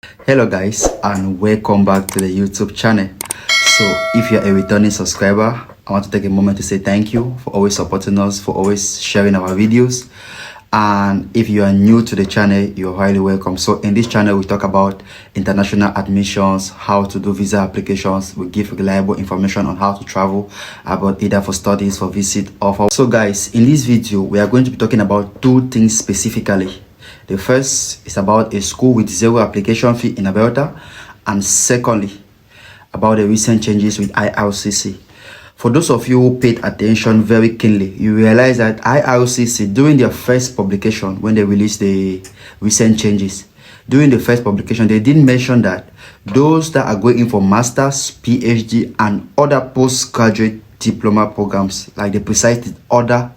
Hello guys, and welcome back to the YouTube channel. So if you're a returning subscriber, I want to take a moment to say thank you for always supporting us, for always sharing our videos. And if you are new to the channel, you're highly welcome. So in this channel we talk about international admissions, how to do visa applications. We give reliable information on how to travel, about either for studies, for visit, or for... So guys, in this video we are going to be talking about two things specifically. The first is about a school with zero application fee in Malta, and secondly about the recent changes with IRCC. For those of you who paid attention very keenly, you realize that IRCC, during their first publication, when they released the recent changes, during the first publication, they did mention that those that are going in for masters, PhD, and other postgraduate diploma programs, like the precise other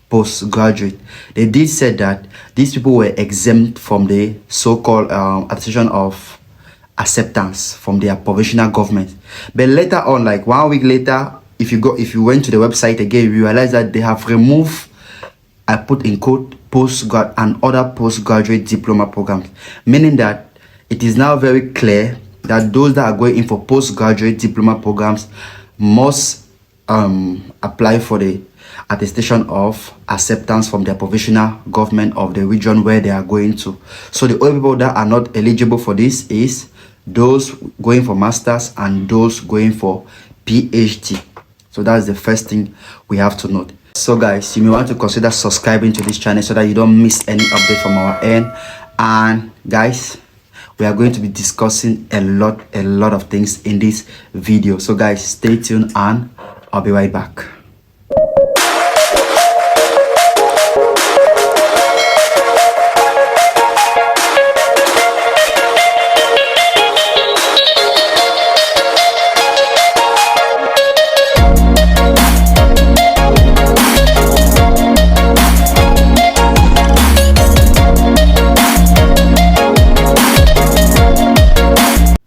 postgraduate, they did say that these people were exempt from the so-called attestation of acceptance from their provisional government. But later on, like 1 week later, if you went to the website again, you realize that they have removed, I put in quote, postgrad and other postgraduate diploma programs, meaning that it is now very clear that those that are going in for postgraduate diploma programs must apply for the attestation of acceptance from their provisional government of the region where they are going to. So the only people that are not eligible for this is those going for masters and those going for PhD. So that's the first thing we have to note. So guys, you may want to consider subscribing to this channel so that you don't miss any update from our end. And guys, we are going to be discussing a lot of things in this video. So guys, stay tuned and I'll be right back.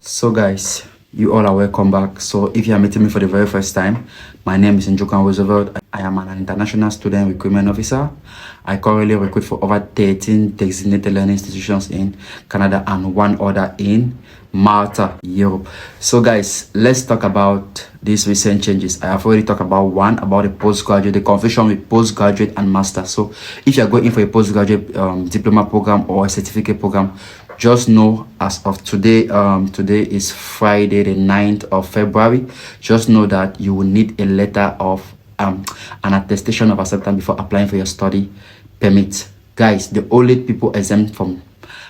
So guys, you all are welcome back. So if you are meeting me for the very first time, my name is Njokan Roosevelt. I am an international student recruitment officer. I currently recruit for over 13 designated learning institutions in Canada and one other in Malta, Europe. So guys, let's talk about these recent changes. I have already talked about one, about the postgraduate, the confusion with postgraduate and master. So if you are going in for a postgraduate diploma program or a certificate program, just know as of today, today is Friday the 9th of February, just know that you will need a letter of an attestation of acceptance before applying for your study permit. Guys, the only people exempt from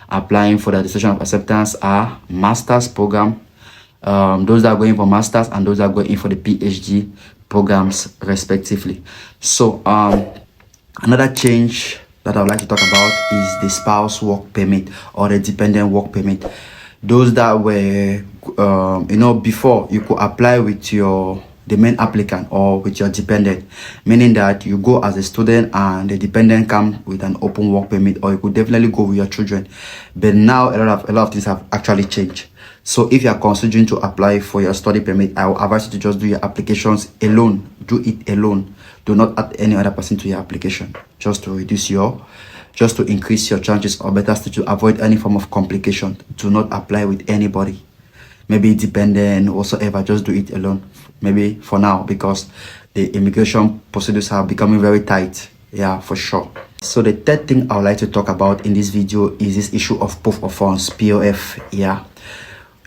applying for the attestation of acceptance are master's program, those that are going for masters, and those that are going in for the PhD programs respectively. So another change that I would like to talk about is the spouse work permit or the dependent work permit. Those that were before you could apply with the main applicant or with your dependent, meaning that you go as a student and the dependent come with an open work permit, or you could definitely go with your children. But now a lot of things have actually changed. So if you are considering to apply for your study permit, I will advise you to just do your applications alone. Do it alone. Do not add any other person to your application, just to increase your chances, or better still to avoid any form of complication. Do not apply with anybody, maybe dependent whatsoever. Just do it alone, maybe for now, because the immigration procedures are becoming very tight. Yeah, for sure. So the third thing I would like to talk about in this video is this issue of proof of funds, POF. Yeah,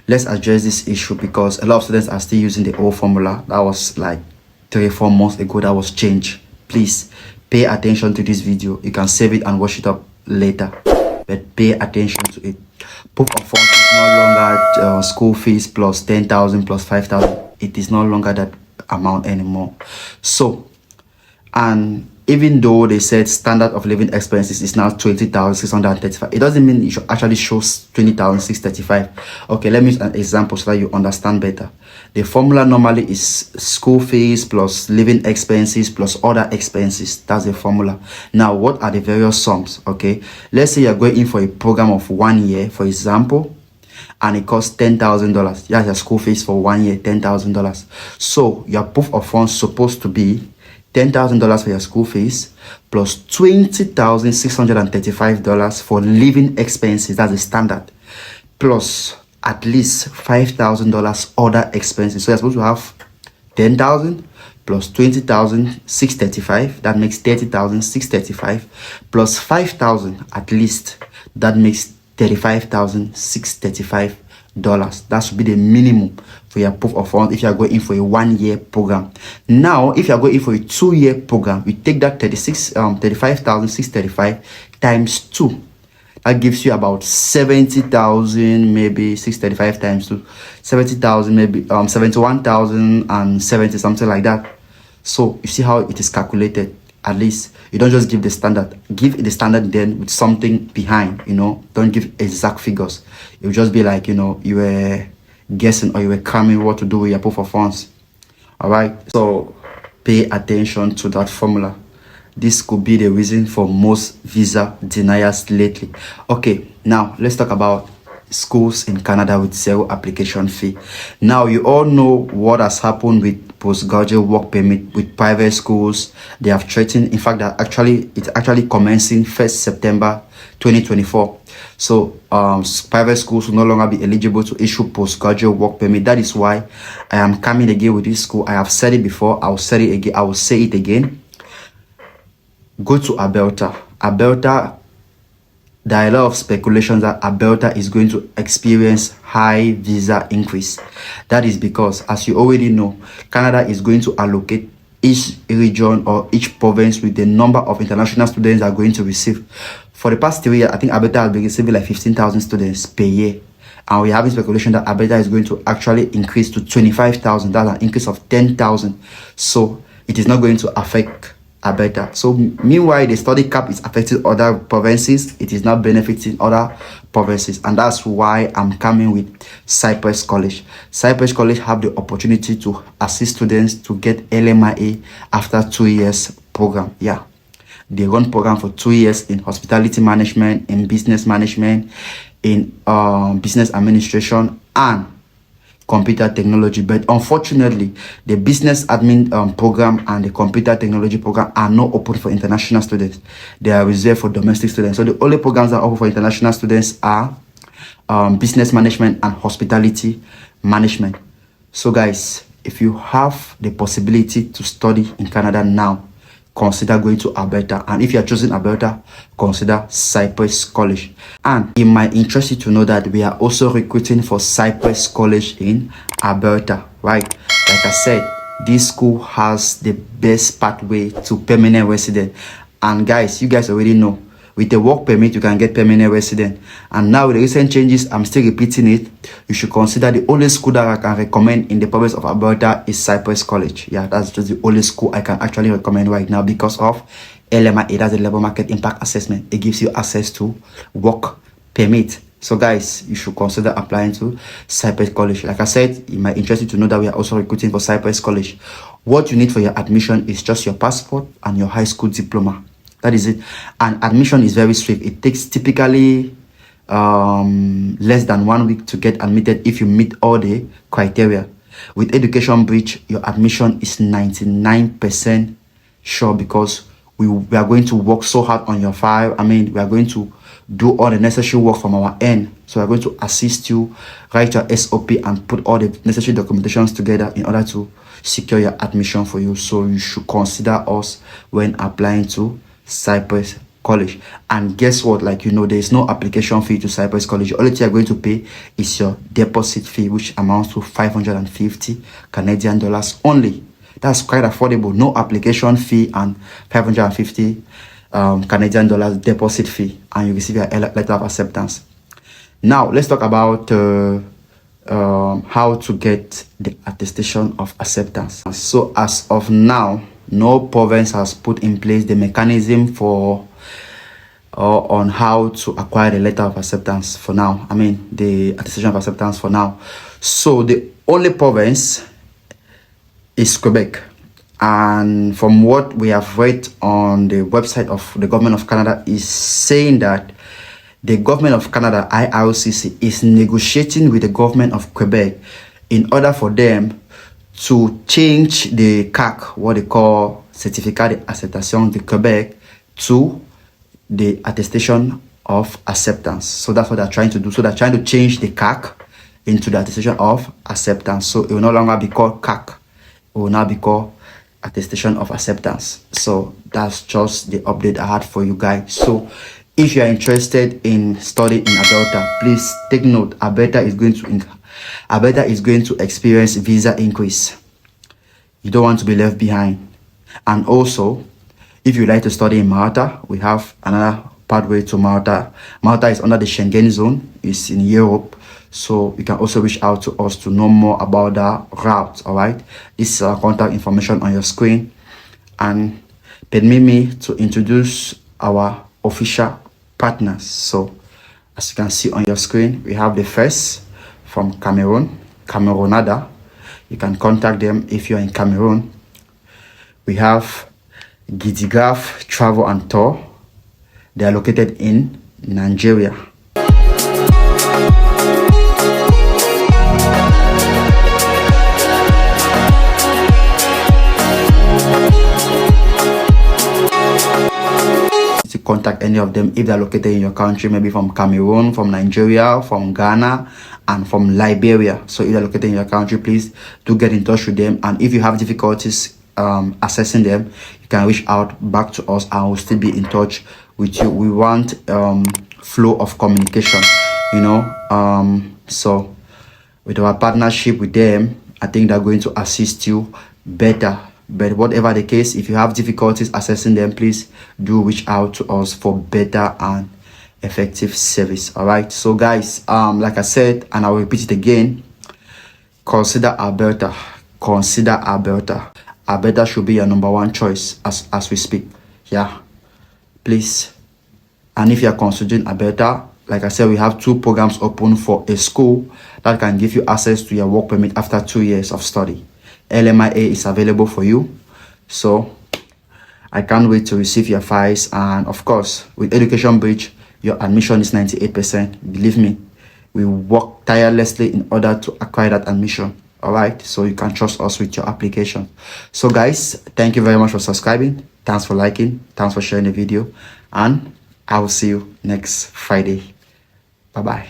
let's address this issue because a lot of students are still using the old formula that was like 3-4 months ago that was changed. Please pay attention to this video. You can save it and watch it up later, but pay attention to it. Proof of funds is no longer school fees plus 10,000 plus 5,000. It is no longer that amount anymore. So, and even though they said standard of living expenses is now 20,635, it doesn't mean it should actually show 20,635. Okay, let me use an example so that you understand better. The formula normally is school fees plus living expenses plus other expenses. That's the formula. Now, what are the various sums? Okay, let's say you're going in for a program of 1 year, for example, and it costs $10,000. That's your school fees for 1 year, $10,000. So your proof of funds supposed to be $10,000 for your school fees plus $20,635 for living expenses. That's the standard. plus at least $5,000 other expenses. So you're supposed to have 10,000 plus 20,000, 635. That makes 30,000, 635 plus 5,000 at least. That makes 35,000, 635 dollars. That should be the minimum for your proof of funds if you are going in for a 1-year program. Now, if you are going in for a 2-year program, you take that 35,635 times 2. That gives you about 70,000, maybe 635 times 2, 70,000, maybe 71,070, something like that. So you see how it is calculated. At least you don't just give the standard. Give the standard then with something behind, Don't give exact figures. It will just be like, you were guessing or you were cramming what to do with your proof of funds. All right. So pay attention to that formula. This could be the reason for most visa deniers lately. Okay, now let's talk about schools in Canada with zero application fee. Now you all know what has happened with postgraduate work permit with private schools. They have threatened, in fact, that it's actually commencing 1st September 2024. So private schools will no longer be eligible to issue postgraduate work permit. That is why I am coming again with this school. I have said it before, I will say it again. Go to Alberta. There are a lot of speculations that Alberta is going to experience high visa increase. That is because, as you already know, Canada is going to allocate each region or each province with the number of international students they are going to receive. For the past 3 years, I think Alberta has been receiving like 15,000 students per year. And we are having speculation that Alberta is going to actually increase to 25,000. That's an increase of 10,000. So it is not going to affect Alberta. So meanwhile, the study cap is affecting other provinces. It is not benefiting other provinces, and that's why I'm coming with Cypress College. Cypress College have the opportunity to assist students to get Lmia after 2 years program. Yeah, they run program for 2 years in hospitality management, in business management, in business administration, and computer technology. But unfortunately, the business admin program and the computer technology program are not open for international students. They are reserved for domestic students. So the only programs that are open for international students are business management and hospitality management. So guys, if you have the possibility to study in Canada now, consider going to Alberta. And if you are choosing Alberta, consider Cypress College. And it might interest you to know that we are also recruiting for Cypress College in Alberta, right? Like I said, this school has the best pathway to permanent resident. And guys, you guys already know, with a work permit, you can get permanent resident. And now with the recent changes, I'm still repeating it. You should consider the only school that I can recommend in the province of Alberta is Cypress College. Yeah, that's just the only school I can actually recommend right now because of LMIA. That's the Labor Market Impact Assessment. It gives you access to work permit. So guys, you should consider applying to Cypress College. Like I said, it might interest you to know that we are also recruiting for Cypress College. What you need for your admission is just your passport and your high school diploma. That is it. And admission is very swift. It takes typically less than 1 week to get admitted if you meet all the criteria. With Education Bridge, your admission is 99% sure because we are going to work so hard on your file. I mean, we are going to do all the necessary work from our end. So we're going to assist you, write your SOP and put all the necessary documentations together in order to secure your admission for you. So you should consider us when applying to Cypress College. And guess what, there is no application fee to Cypress College. The only thing you're going to pay is your deposit fee, which amounts to 550 Canadian dollars only. That's quite affordable. No application fee and 550 Canadian dollars deposit fee, and you receive your letter of acceptance. Now let's talk about how to get the attestation of acceptance. So as of now, no province has put in place the mechanism for on how to acquire the letter of acceptance for now. I mean, the attestation of acceptance for now. So the only province is Quebec. And from what we have read on the website of the government of Canada is saying that the government of Canada, IRCC, is negotiating with the government of Quebec in order for them to change the CAC, what they call Certificat d'Acceptation de Quebec, to the attestation of acceptance. So that's what they're trying to do. So they're trying to change the CAC into the attestation of acceptance. So it will no longer be called CAC. It will now be called attestation of acceptance. So that's just the update I had for you guys. So if you are interested in studying in Alberta, please take note. Alberta is going to experience visa increase. You don't want to be left behind. And also, if you like to study in Malta, we have another pathway to Malta. Malta is under the Schengen zone. It's in Europe. So you can also reach out to us to know more about that route. All right. This is our contact information on your screen. And permit me to introduce our official partners. So as you can see on your screen, we have the first from Cameroon, Cameroonada. You can contact them if you're in Cameroon. We have Gidigraph Travel and Tour. They are located in Nigeria. To contact any of them if they're located in your country, maybe from Cameroon, from Nigeria, from Ghana, and from Liberia. So if they're located in your country, please do get in touch with them. And if you have difficulties accessing them, you can reach out back to us and we'll still be in touch with you. We want flow of communication, you know. So with our partnership with them, I think they're going to assist you better. But whatever the case, if you have difficulties accessing them, please do reach out to us for better and effective service. All right. So guys, like I said, and I'll repeat it again, consider Alberta. Consider Alberta. Alberta should be your number one choice as we speak. Yeah, please. And if you are considering Alberta, like I said, we have 2 programs open for a school that can give you access to your work permit after 2 years of study. Lmia is available for you. So I can't wait to receive your files. And of course, with Education Bridge, your admission is 98%. Believe me, we work tirelessly in order to acquire that admission. All right, so you can trust us with your application. So guys, thank you very much for subscribing. Thanks for liking. Thanks for sharing the video. And I will see you next Friday. Bye bye.